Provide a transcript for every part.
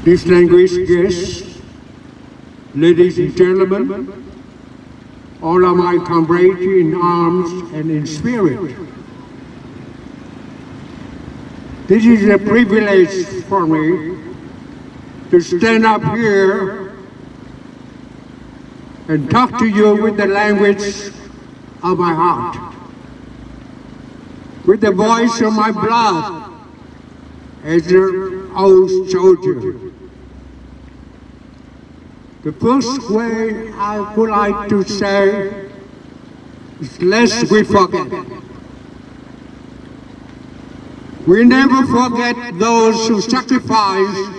Distinguished guests, ladies and gentlemen, all of my comrades in arms and in spirit. This is a privilege for me to stand up here and talk to you with the language of my heart, with the voice of my blood as an old soldier. The first way I would like to say is lest we forget. We never forget those who sacrificed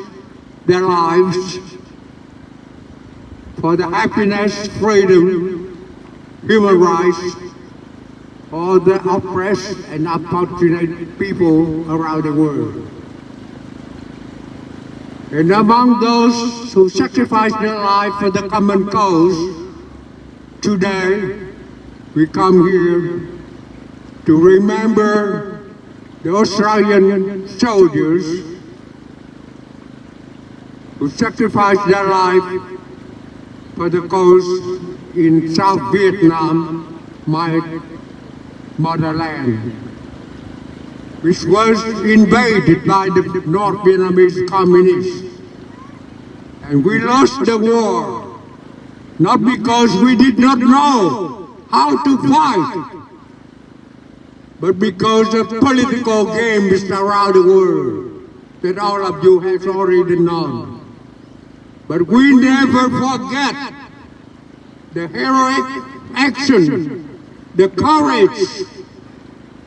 their lives for the happiness, freedom, human rights, for the oppressed and unfortunate people around the world. And among those who sacrificed their life for the common cause, today we come here to remember the Australian soldiers who sacrificed their life for the cause in South Vietnam, my motherland, which was invaded by the North Vietnamese communists. And we lost the war, not because we did not know how to fight, but because of political games around the world that all of you have already known. But we never forget the heroic action, the courage,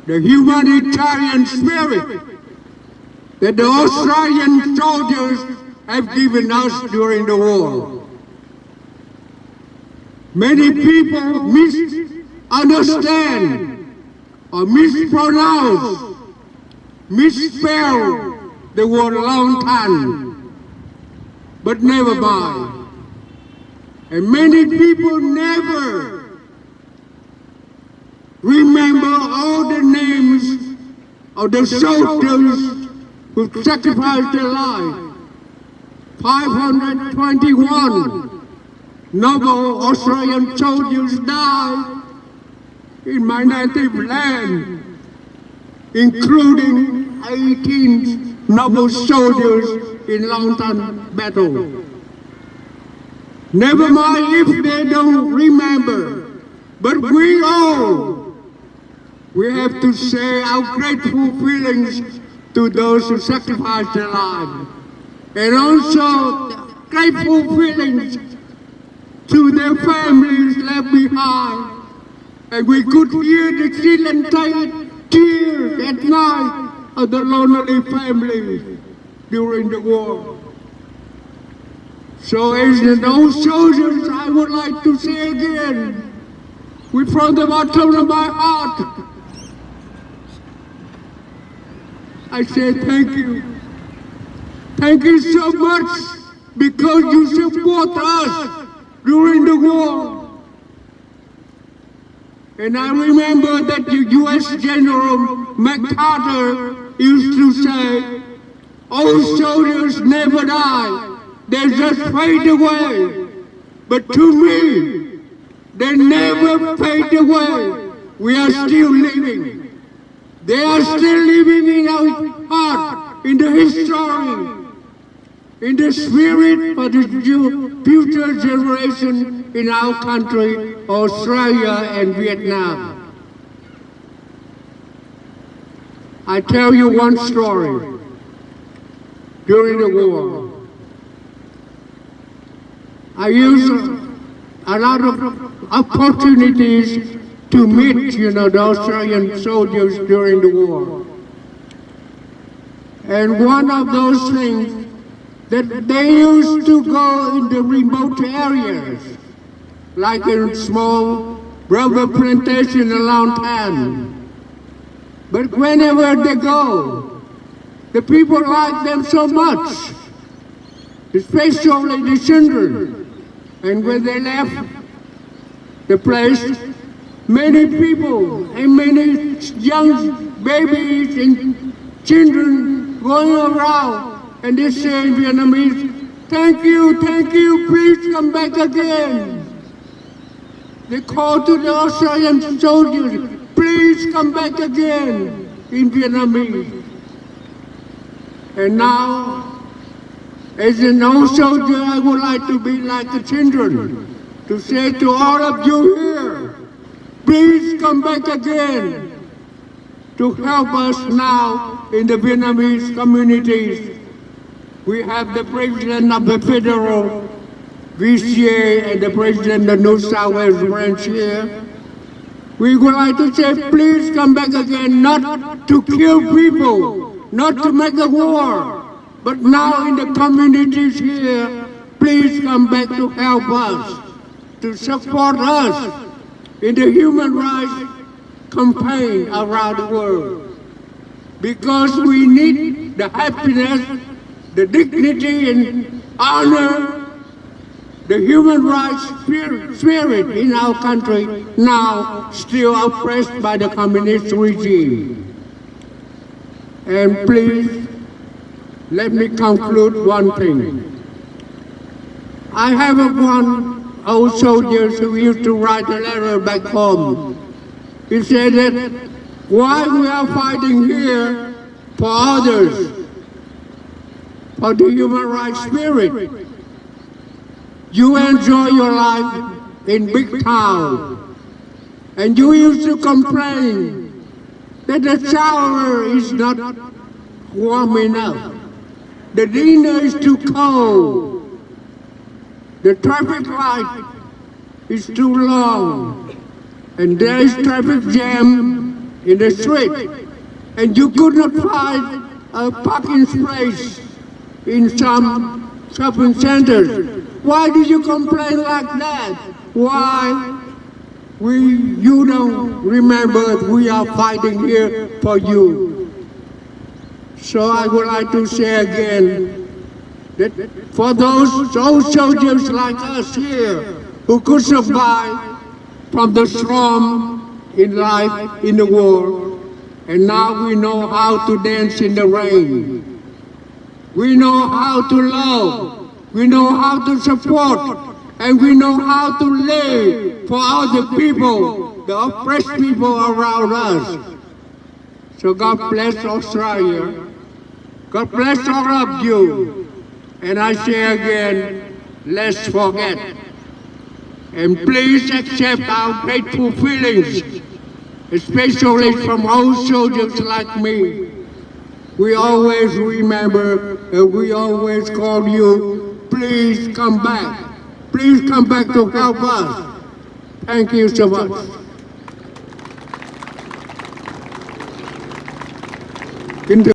the humanitarian spirit that the Australian soldiers have given us during the war. Many people misunderstand or mispronounce, misspell the word Long Tân, but never mind. And many people never remember all the names of the soldiers who sacrificed their life. 521 noble Australian soldiers died in my native land, including 18 noble soldiers in Long Tân battle. Never mind if they don't remember, but we all, we have to say our grateful feelings to those who sacrificed their lives, and also grateful feelings to their families left behind. And we could hear the silent tears at night of the lonely families during the war. So as an old soldiers, I would like to say again, from the bottom of my heart, I say thank you. Thank you so much because you support us during the war. And I remember that the U.S. General MacArthur used to say, old soldiers never die, they just fade away. But to me, they never fade away. We are still living. They are still living in our heart, in the history, in the spirit of the future generation in our country, Australia and Vietnam. I tell you one story. During the war, I used a lot of opportunities to meet, the Australian soldiers during the war. And one of those things that they used to go in the remote areas, like in small rubber plantation along town. But whenever they go, the people like them so much, especially the children. And when they left the place, many people and many young babies and children going around, and they say in Vietnamese, thank you, please come back again. They call to the Australian soldiers, please come back again in Vietnamese. And now, as an old soldier, I would like to be like the children, to say to all of you here, please come back again to help us now in the Vietnamese communities. We have the President of the Federal VCA and the President of the New South Wales branch here. We would like to say, please come back again, not to kill people, not to make a war, but now in the communities here, please come back to help us, to support us in the human rights campaign around the world. Because we need the happiness, the dignity and honor, the human rights spirit in our country, now still oppressed by the communist regime. And please, let me conclude one thing. I have one old soldier who used to write a letter back home. He said that why we are fighting here for others, for the human rights spirit. You enjoy your life in big town, and you used to complain that the shower is not warm enough, the dinner is too cold, the traffic light is too long, and there is traffic jam in the street, and you could not find a parking space in some shopping centers. Why do you complain like that? Why? You don't remember we are fighting here for you. So I would like to say again that for those old soldiers like us here who could survive from the storm in life, in the war, and now we know how to dance in the rain. We know how to love. We know how to support, and we know how to live for other people, the oppressed people around us. So God bless Australia. God bless all of you. And I say again, let's forget. And please accept our grateful feelings, especially from old soldiers like me. We always remember and we always call you, please come back. Please come back to help us. Thank you so much.